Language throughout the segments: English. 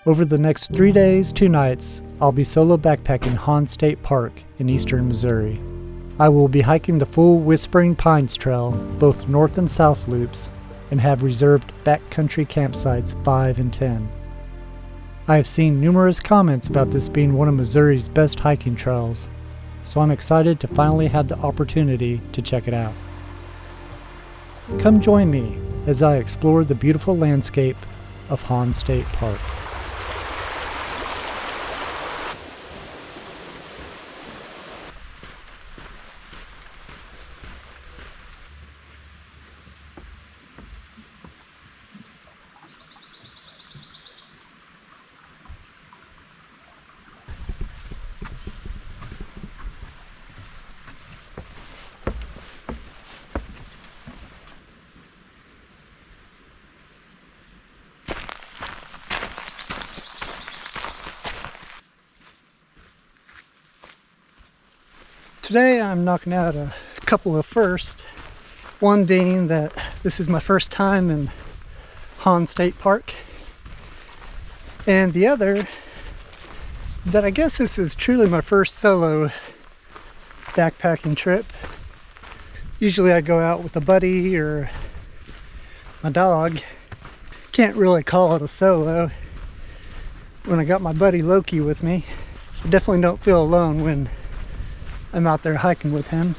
Over the next 3 days, 2 nights, I'll be solo backpacking Hawn State Park in eastern Missouri. I will be hiking the full Whispering Pines Trail, both north and south loops, and have reserved backcountry campsites 5 and 10. I have seen numerous comments about this being one of Missouri's best hiking trails, so I'm excited to finally have the opportunity to check it out. Come join me as I explore the beautiful landscape of Hawn State Park. Today I'm knocking out a couple of firsts, one being that this is my first time in Hawn State Park, and the other is that I guess this is truly my first solo backpacking trip. Usually I go out with a buddy or my dog. Can't really call it a solo. When I got my buddy Loki with me, I definitely don't feel alone when I'm out there hiking with him.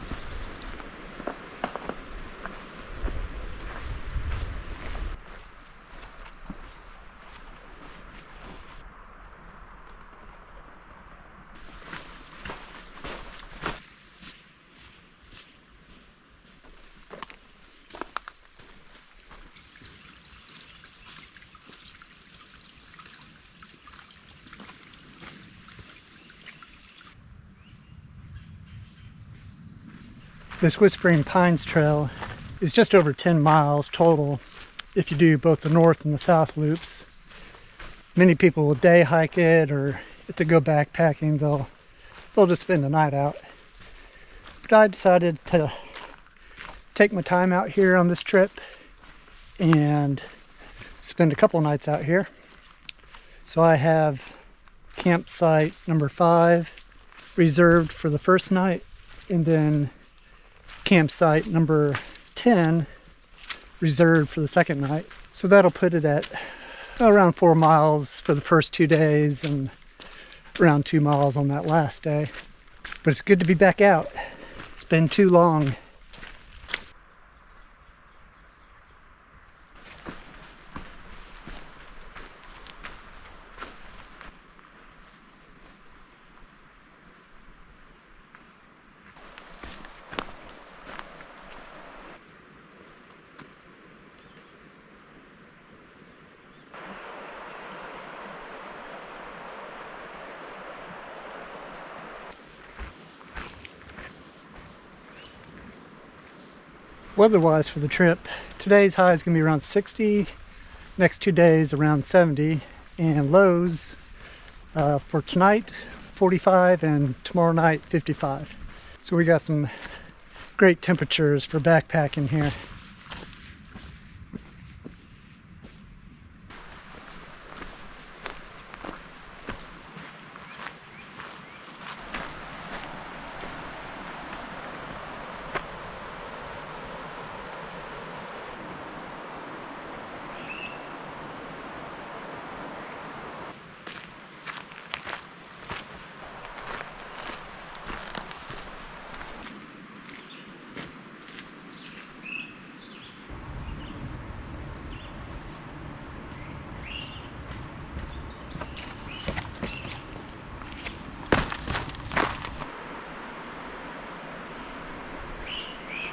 This Whispering Pines Trail is just over 10 miles total if you do both the north and the south loops. Many people will day hike it, or if they go backpacking, they'll just spend the night out. But I decided to take my time out here on this trip and spend a couple nights out here. So I have campsite number 5 reserved for the first night, and then campsite number 10 reserved for the second night. So that'll put it at around 4 miles for the first 2 days and around 2 miles on that last day. But it's good to be back out. It's been too long. Weather-wise for the trip, today's high is going to be around 60, next 2 days around 70, and lows for tonight 45 and tomorrow night 55. So we got some great temperatures for backpacking here.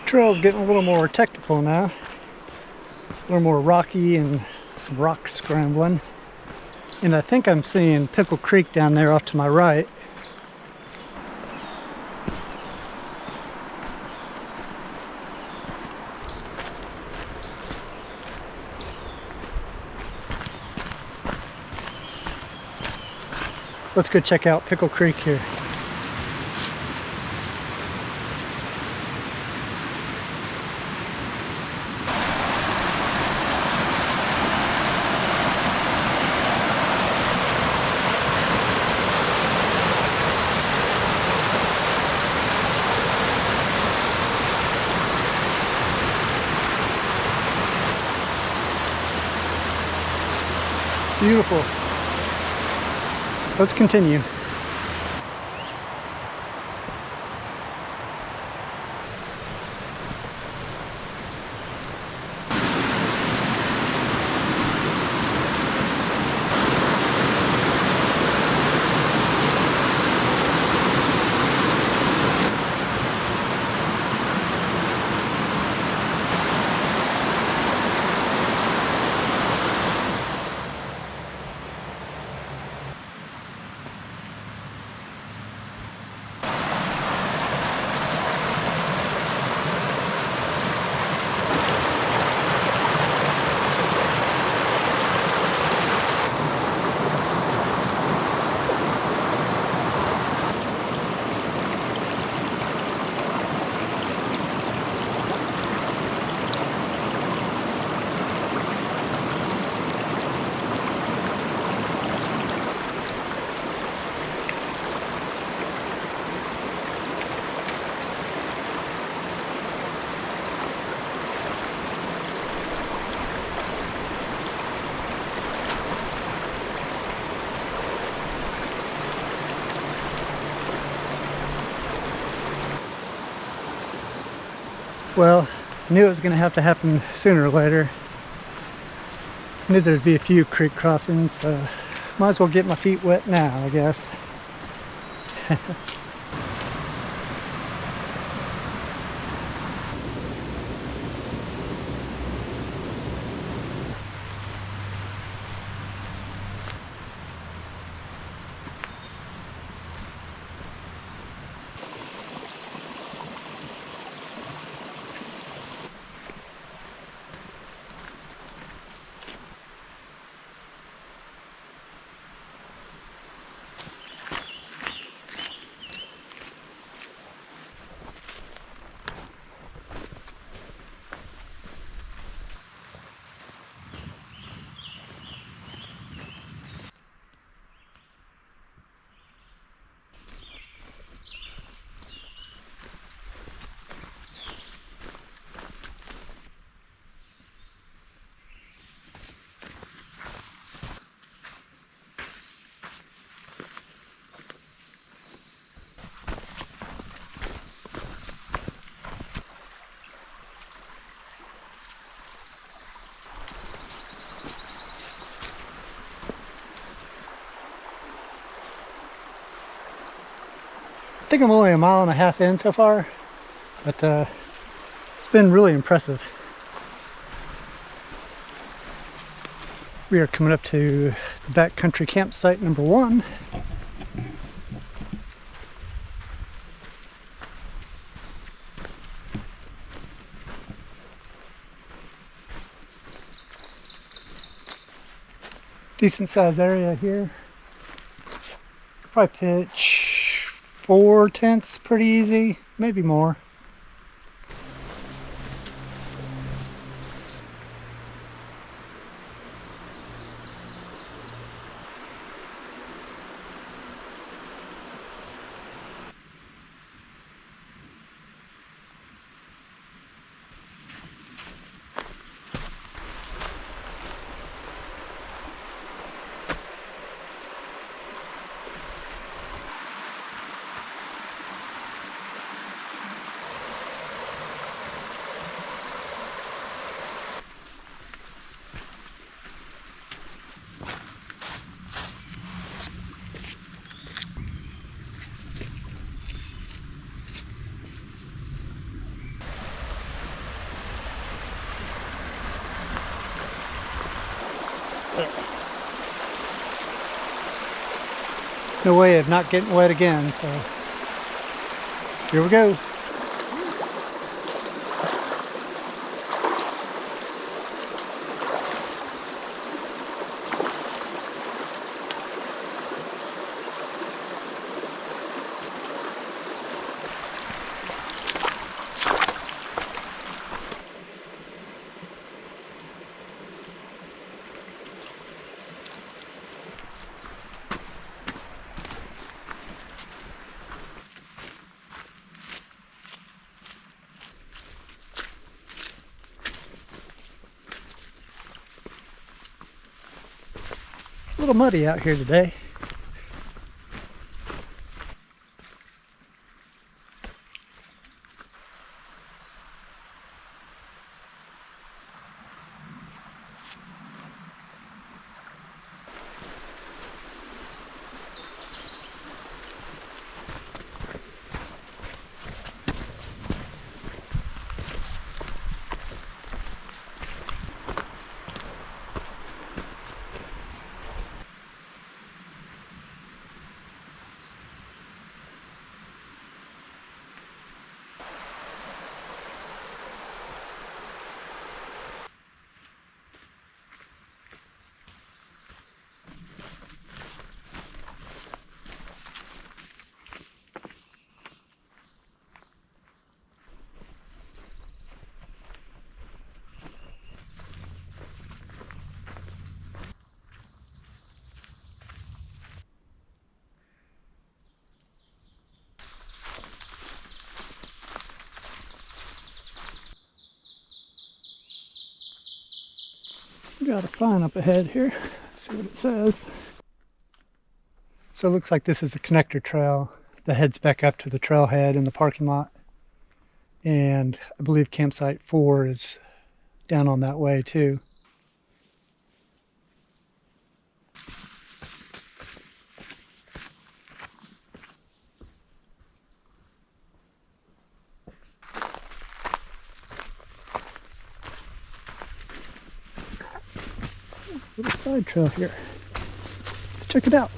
Trail's getting a little more technical now, a little more rocky and some rock scrambling. And I think I'm seeing Pickle Creek down there off to my right. Let's go check out Pickle Creek here. Beautiful. Let's continue. Well, I knew it was going to have to happen sooner or later. I knew there'd be a few creek crossings, so might as well get my feet wet now, I guess. I think I'm only 1.5 miles in so far, but it's been really impressive. We are coming up to the backcountry campsite number 1. Decent sized area here. Probably pitch 4 tents pretty easy, maybe more. No way of not getting wet again, so here we go. little muddy out here today. Got a sign up ahead here. See what it says. So it looks like this is a connector trail that heads back up to the trailhead in the parking lot. And I believe campsite 4 is down on that way too. Little side trail here. Let's check it out.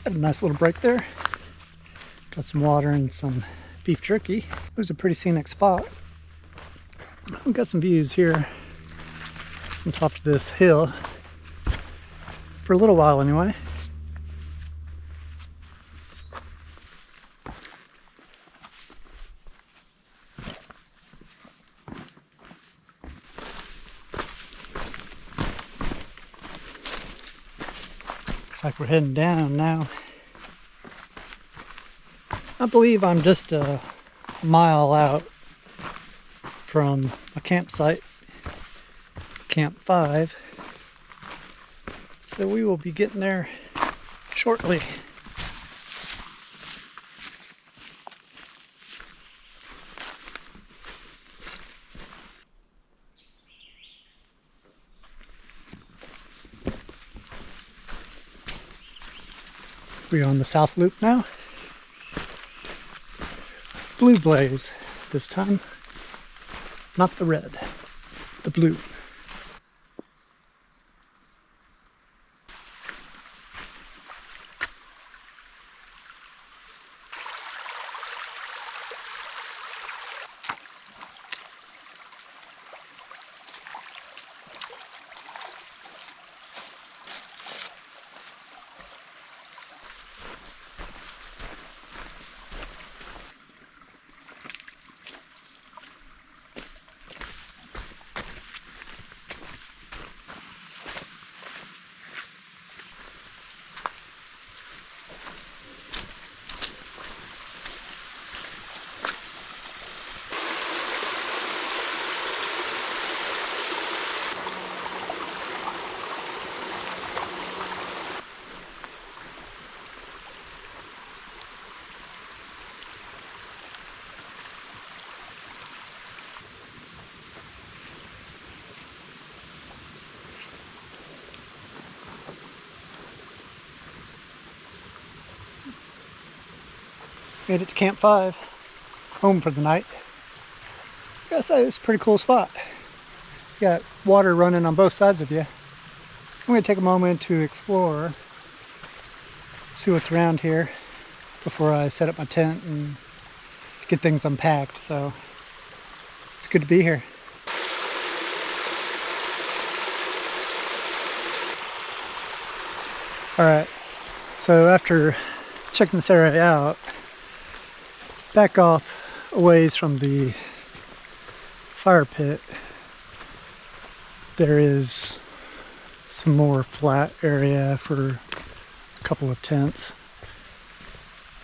Had a nice little break there. Got some water and some beef jerky. It was a pretty scenic spot. We've got some views here on top of this hill for a little while anyway. Looks like we're heading down now. I believe I'm just a mile out from a campsite, Camp 5. So we will be getting there shortly. We're on the South Loop now. Blue blaze this time, not the red, the blue. Made it to Camp 5, home for the night. Gotta say, it's a pretty cool spot. You got water running on both sides of you. I'm gonna take a moment to explore see what's around here before I set up my tent and get things unpacked. So it's good to be here. All right, so after checking this area out, back off a ways from the fire pit, there is some more flat area for a couple of tents.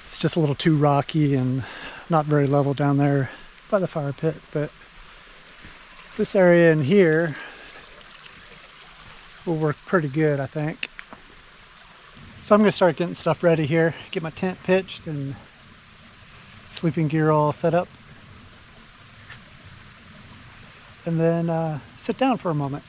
It's just a little too rocky and not very level down there by the fire pit, but this area in here will work pretty good, I think. So I'm going to start getting stuff ready here, get my tent pitched and sleeping gear all set up, and then sit down for a moment.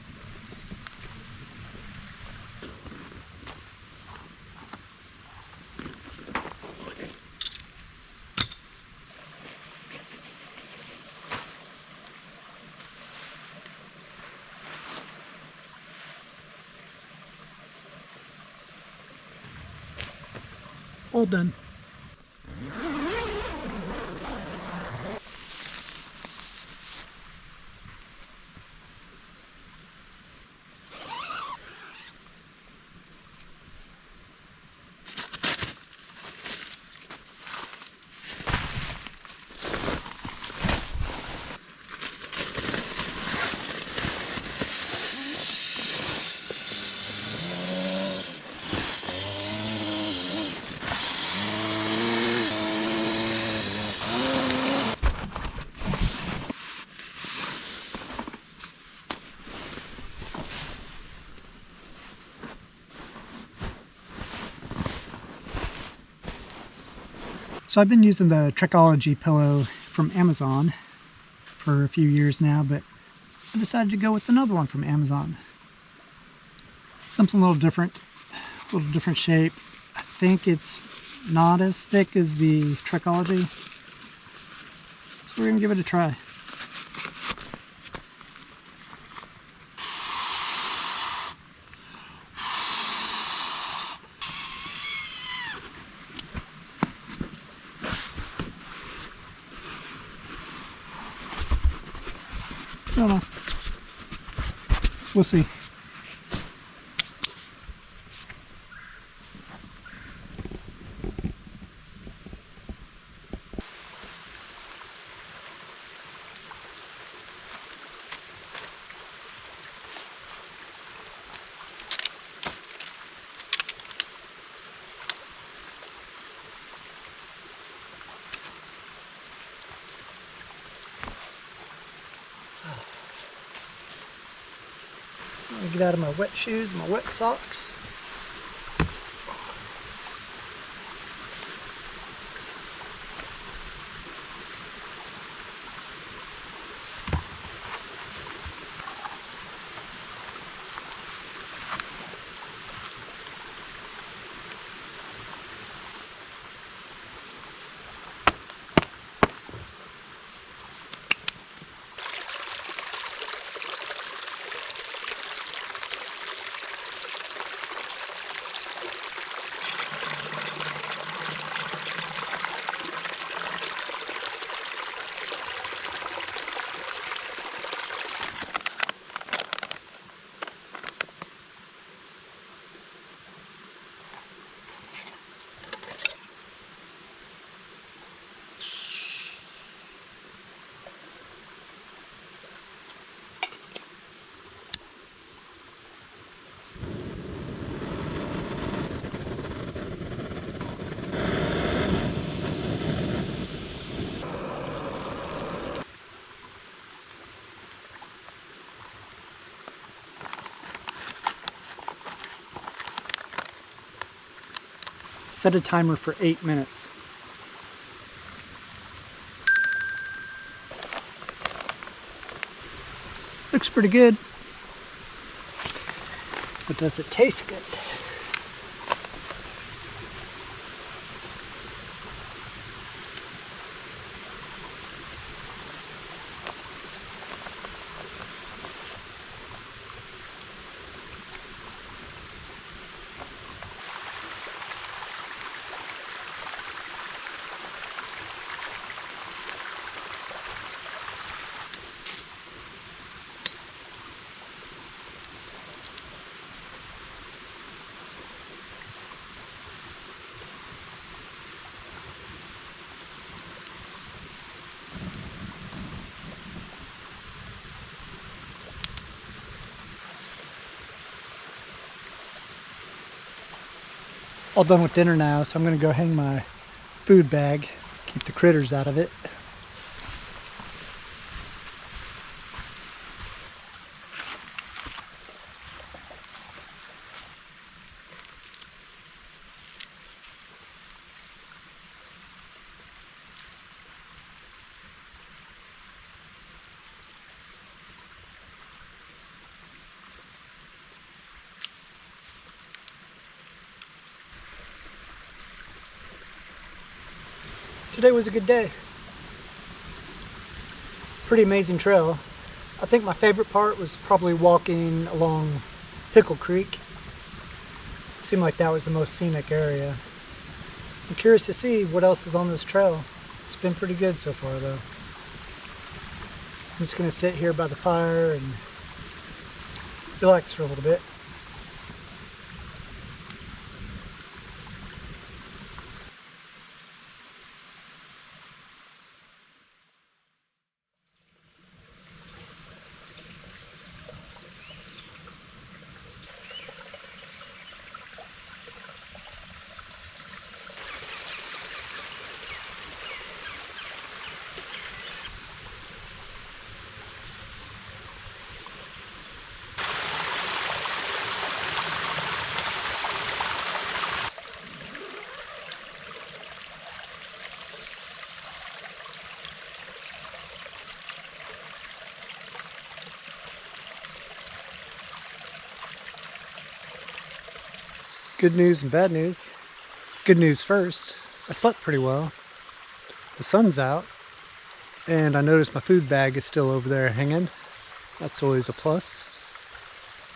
All done. So I've been using the Trekology pillow from Amazon for a few years now, but I decided to go with another one from Amazon. Something a little different shape. I think it's not as thick as the Trekology, so we're gonna give it a try. I don't know. We'll see. Let me get out of my wet shoes, my wet socks. Set a timer for 8 minutes. Looks pretty good. But does it taste good? all done with dinner now, so I'm gonna go hang my food bag, keep the critters out of it. Today was a good day. Pretty amazing trail. I think my favorite part was probably walking along Pickle Creek. Seemed like that was the most scenic area. I'm curious to see what else is on this trail. It's been pretty good so far though. I'm just gonna sit here by the fire and relax for a little bit. Good news and bad news. Good news first, I slept pretty well. The sun's out, and I noticed my food bag is still over there hanging. That's always a plus.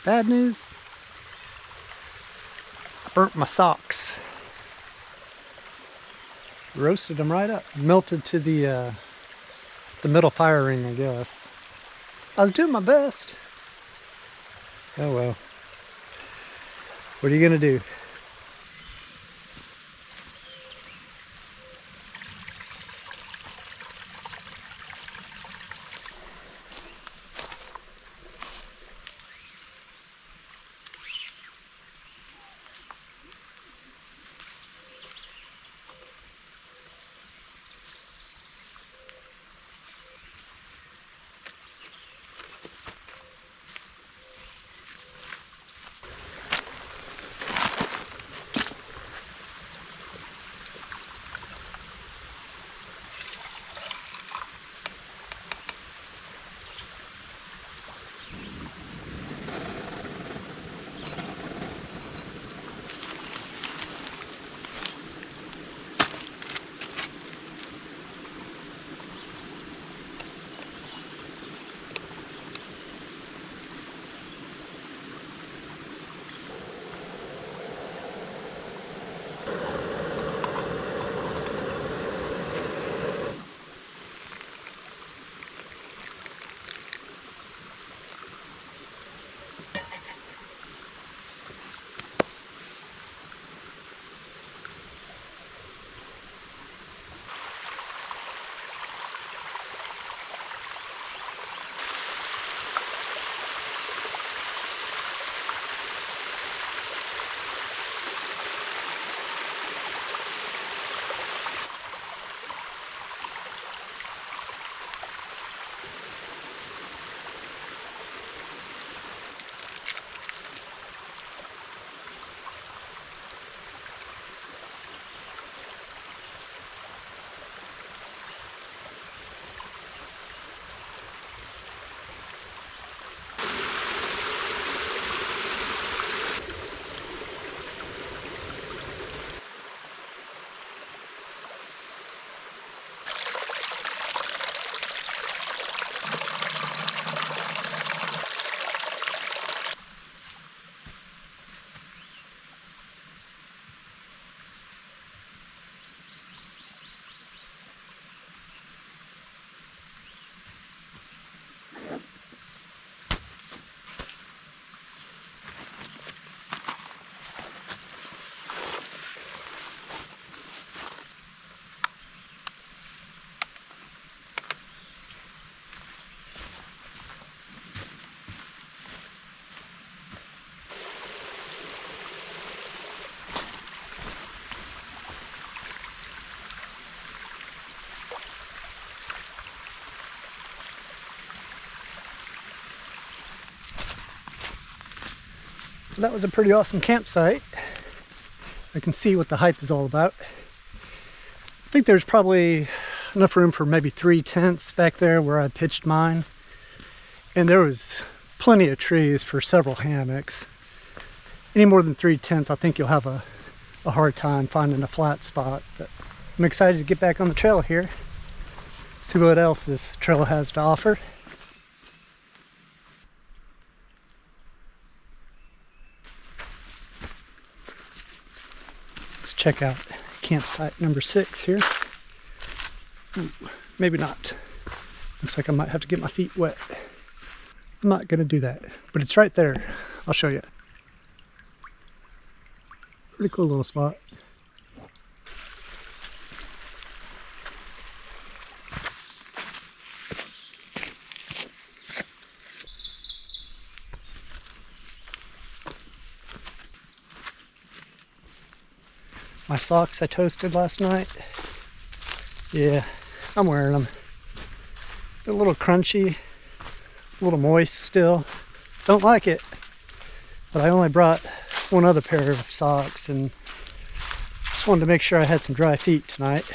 Bad news, I burnt my socks. Roasted them right up. Melted to the middle fire ring, I guess. I was doing my best. Oh well. What are you gonna do? That was a pretty awesome campsite. I can see what the hype is all about. I think there's probably enough room for maybe 3 tents back there where I pitched mine. And there was plenty of trees for several hammocks. Any more than 3 tents, I think you'll have a hard time finding a flat spot. But I'm excited to get back on the trail here. See what else this trail has to offer. Let's check out campsite number 6 here. Ooh, maybe not. Looks like I might have to get my feet wet. I'm not gonna do that, but it's right there. I'll show you. Pretty cool little spot. My socks I toasted last night. Yeah, I'm wearing them. They're a little crunchy, a little moist still. Don't like it, but I only brought one other pair of socks and just wanted to make sure I had some dry feet tonight.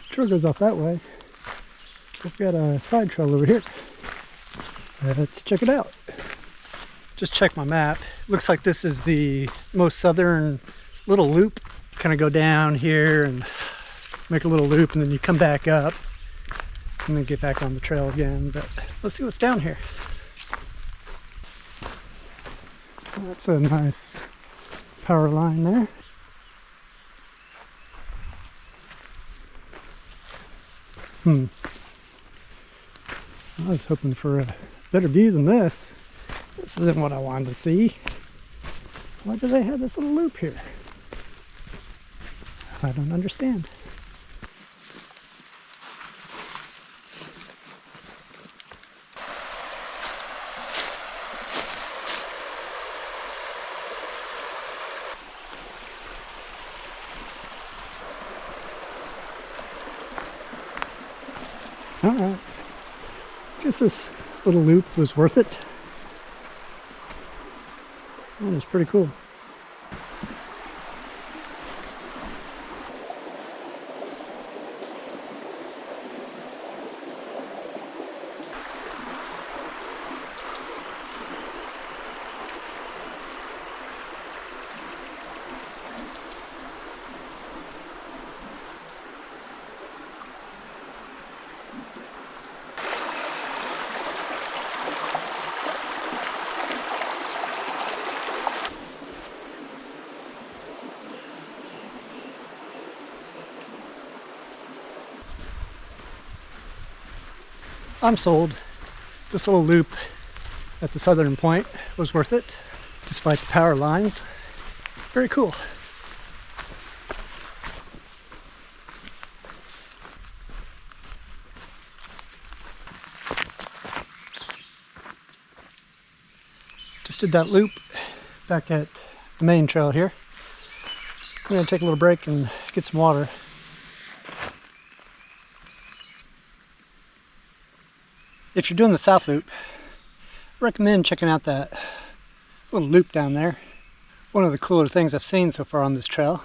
Trail goes off that way. We've got a side trail over here. Let's check it out. Just check my map. Looks like this is the most southern little loop. Kind of go down here and make a little loop, and then you come back up and then get back on the trail again. But let's see what's down here. That's a nice power line there. I was hoping for a better view than this. This isn't what I wanted to see. Why do they have this little loop here? I don't understand. Alright, guess this little loop was worth it. That was pretty cool. I'm sold. This little loop at the southern point was worth it, despite the power lines. Very cool. Just did that loop back at the main trail here. I'm gonna take a little break and get some water. If you're doing the South Loop, I recommend checking out that little loop down there. One of the cooler things I've seen so far on this trail.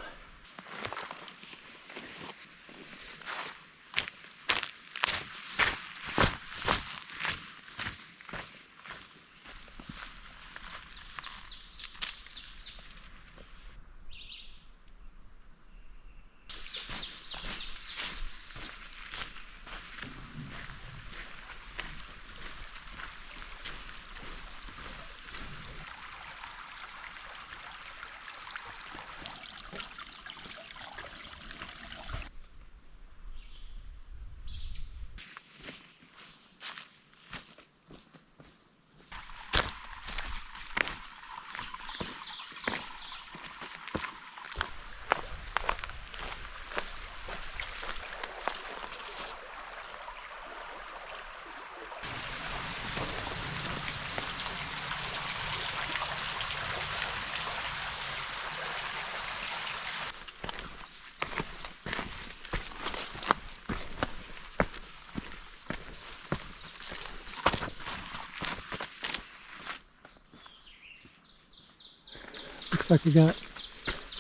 Looks like we got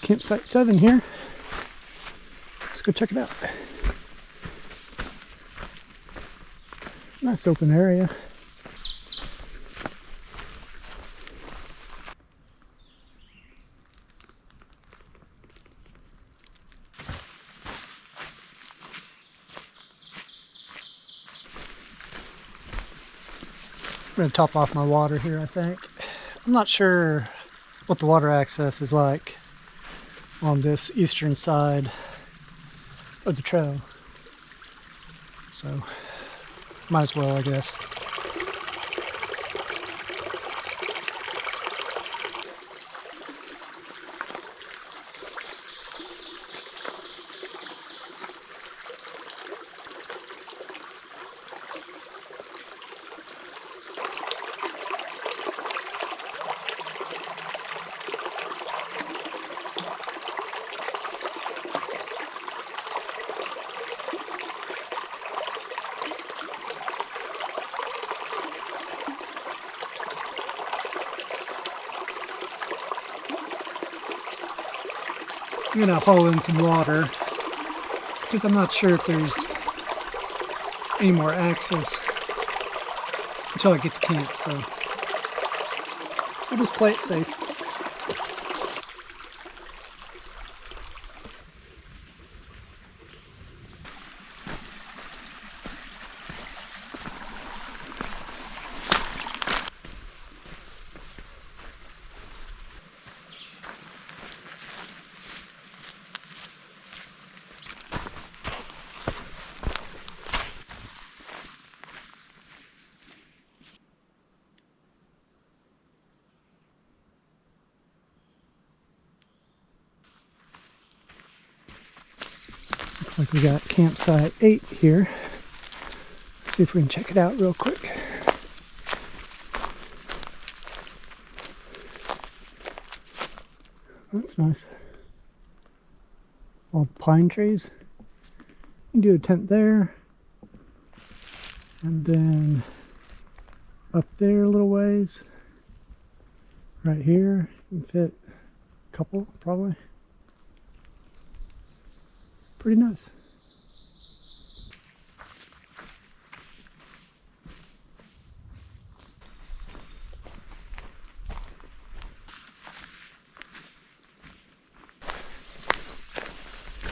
campsite 7 here. Let's go check it out. Nice open area. I'm going to top off my water here, I think. I'm not sure what the water access is like on this eastern side of the trail. So, might as well, I guess. I'm gonna haul in some water because I'm not sure if there's any more access until I get to camp, so I'll just play it safe. Looks like we got campsite 8 here. Let's see if we can check it out real quick. That's nice. All pine trees. You can do a tent there. And then up there a little ways. Right here. You can fit a couple probably. Pretty nice.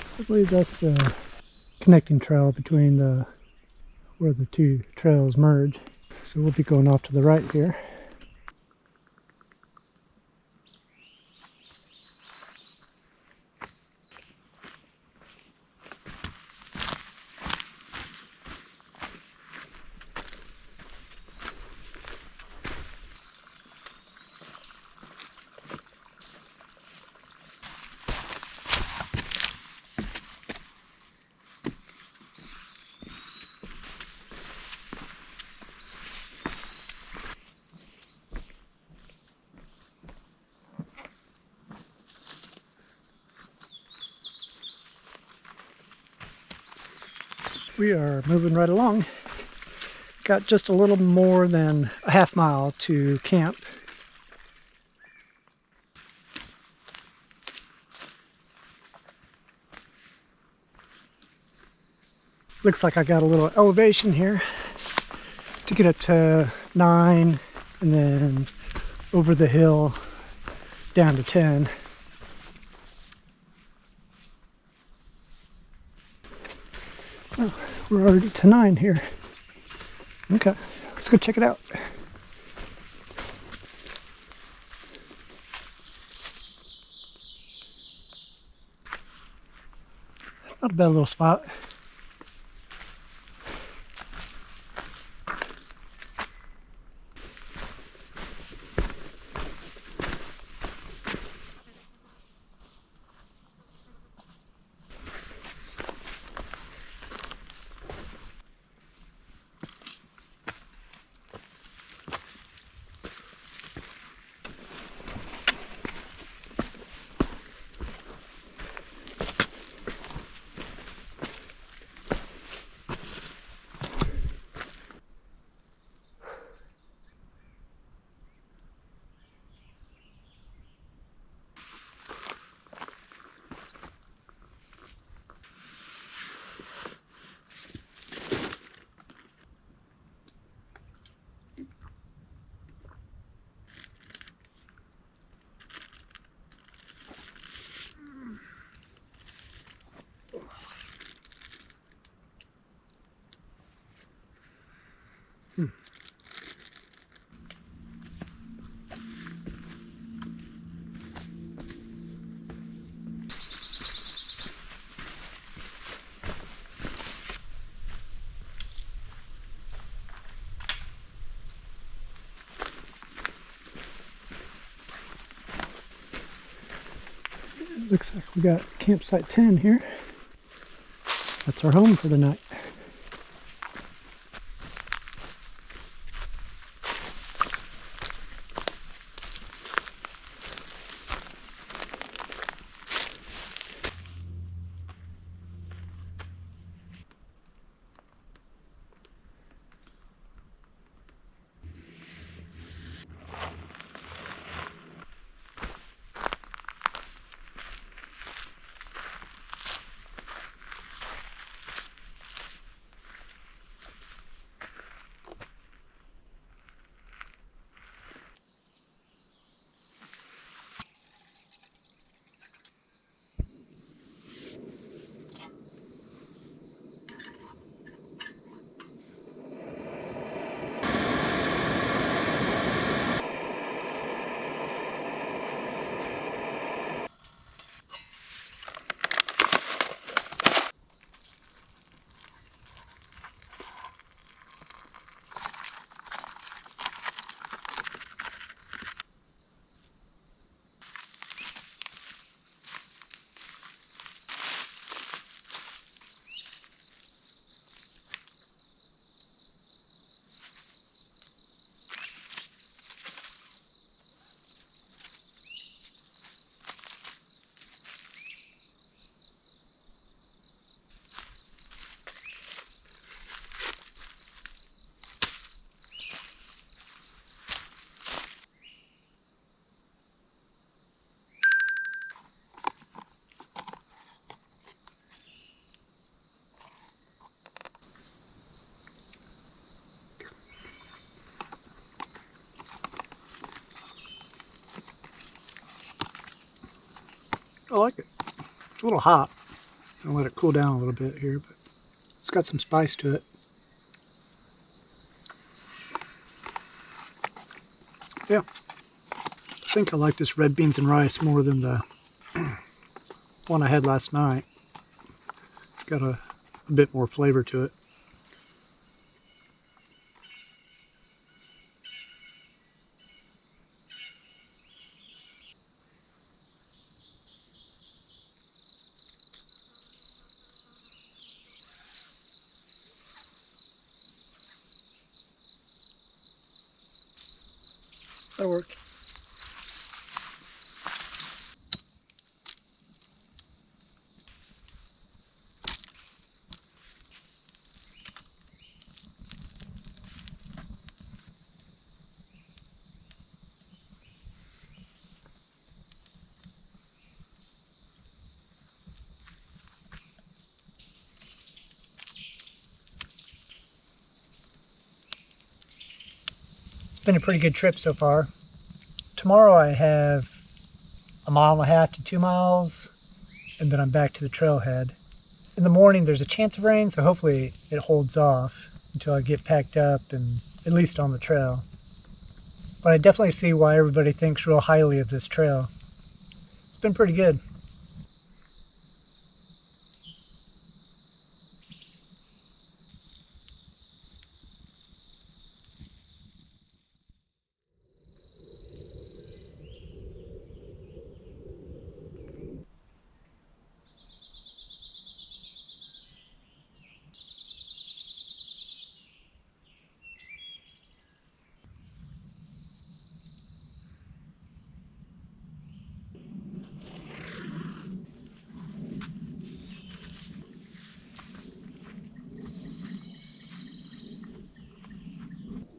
So I believe that's the connecting trail between where the two trails merge. So we'll be going off to the right here. We are moving right along. Got just a little more than a half mile to camp. Looks like I got a little elevation here to get up to 9 and then over the hill down to 10. Oh, we're already to 9 here. Okay, let's go check it out. Not a bad little spot. Looks like we got campsite 10 here. That's our home for the night. I like it. It's a little hot. I'll let it cool down a little bit here, but it's got some spice to it. Yeah. I think I like this red beans and rice more than the one I had last night. It's got a bit more flavor to it. That'll work. It's been a pretty good trip so far. Tomorrow I have 1.5 miles to 2 miles, and then I'm back to the trailhead. In the morning there's a chance of rain, so hopefully it holds off until I get packed up and at least on the trail. But I definitely see why everybody thinks real highly of this trail. It's been pretty good.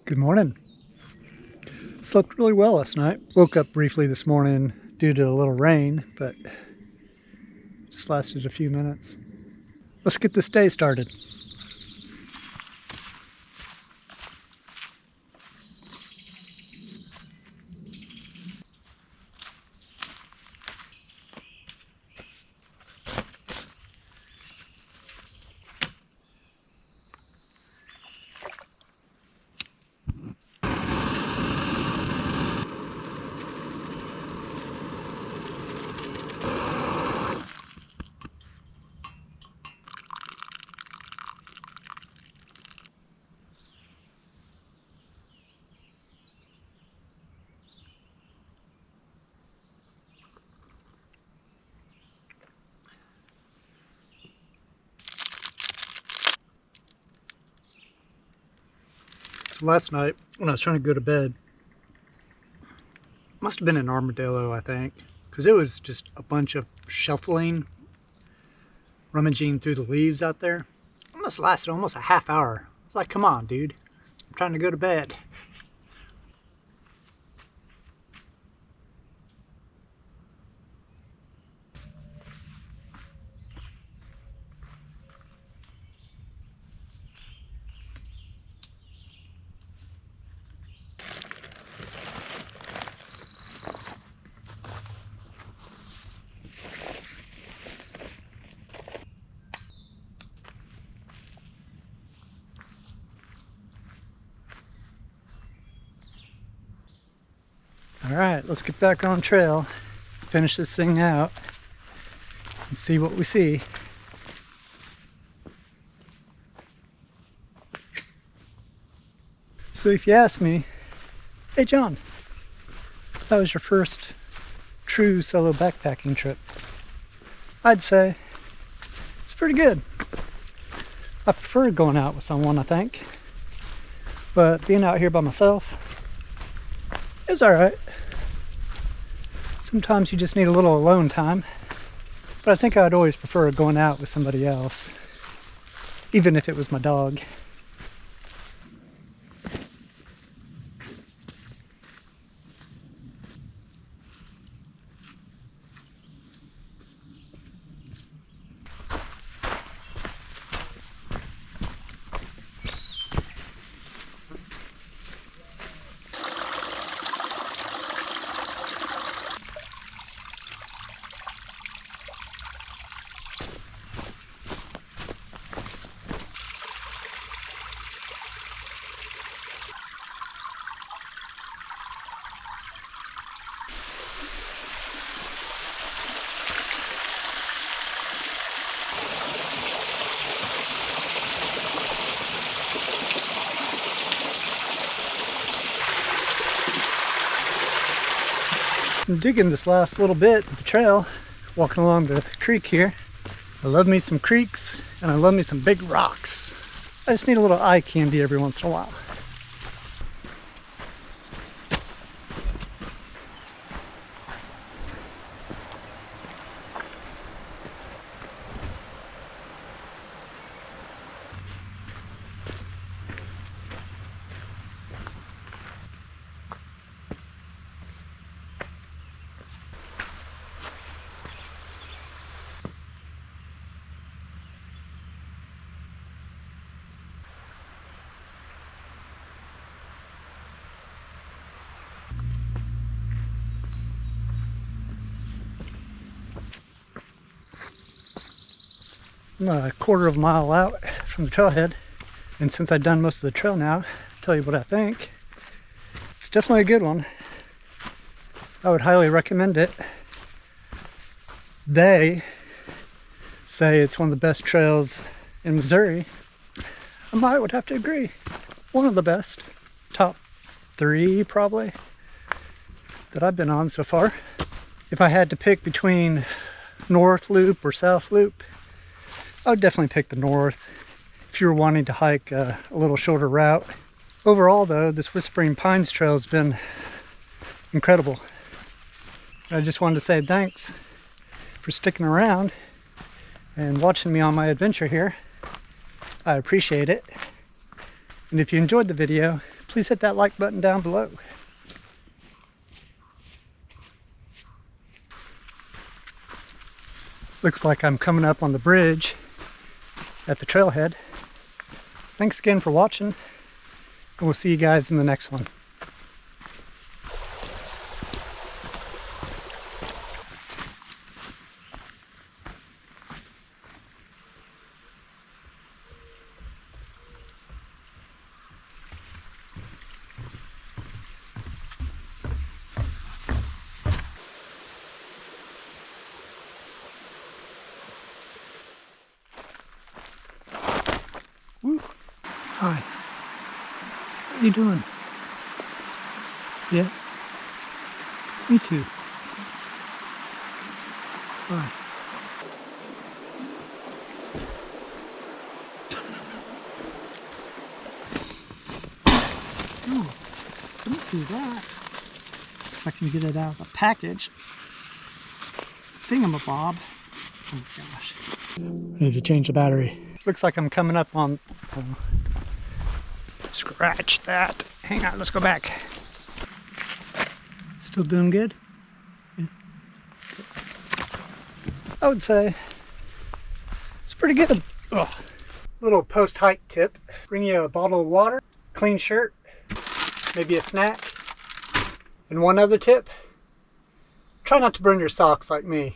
Good morning. Slept really well last night. Woke up briefly this morning due to a little rain, but just lasted a few minutes. Let's get this day started. So last night when I was trying to go to bed, must have been an armadillo, I think, because it was just a bunch of shuffling, rummaging through the leaves out there. It must have lasted almost a half hour. It's like, come on, dude. I'm trying to go to bed. All right, let's get back on trail, finish this thing out, and see what we see. So if you ask me, hey John, that was your first true solo backpacking trip, I'd say it's pretty good. I prefer going out with someone, I think, but being out here by myself is all right. Sometimes you just need a little alone time, but I think I'd always prefer going out with somebody else, even if it was my dog. I'm digging this last little bit of the trail, walking along the creek here. I love me some creeks, and I love me some big rocks. I just need a little eye candy every once in a while. I'm a quarter of a mile out from the trailhead, and since I've done most of the trail now, I'll tell you what I think. It's definitely a good one. I would highly recommend it. They say it's one of the best trails in Missouri. I would have to agree. One of the best. Top 3 probably that I've been on so far. If I had to pick between North Loop or South Loop, I would definitely pick the North if you were wanting to hike a little shorter route. Overall though, this Whispering Pines Trail has been incredible. I just wanted to say thanks for sticking around and watching me on my adventure here. I appreciate it. And if you enjoyed the video, please hit that like button down below. Looks like I'm coming up on the bridge at the trailhead. Thanks again for watching, and we'll see you guys in the next one. Woo. Hi. How you doing? Yeah? Me too. Hi. Oh, don't do that. If I can get it out of the package. Thingamabob. Oh gosh. I need to change the battery. Looks like I'm coming up on... scratch that. Hang on, let's go back. Still doing good? Yeah. I would say it's pretty good. Ugh. Little post-hike tip. Bring you a bottle of water, clean shirt, maybe a snack. And one other tip, try not to burn your socks like me.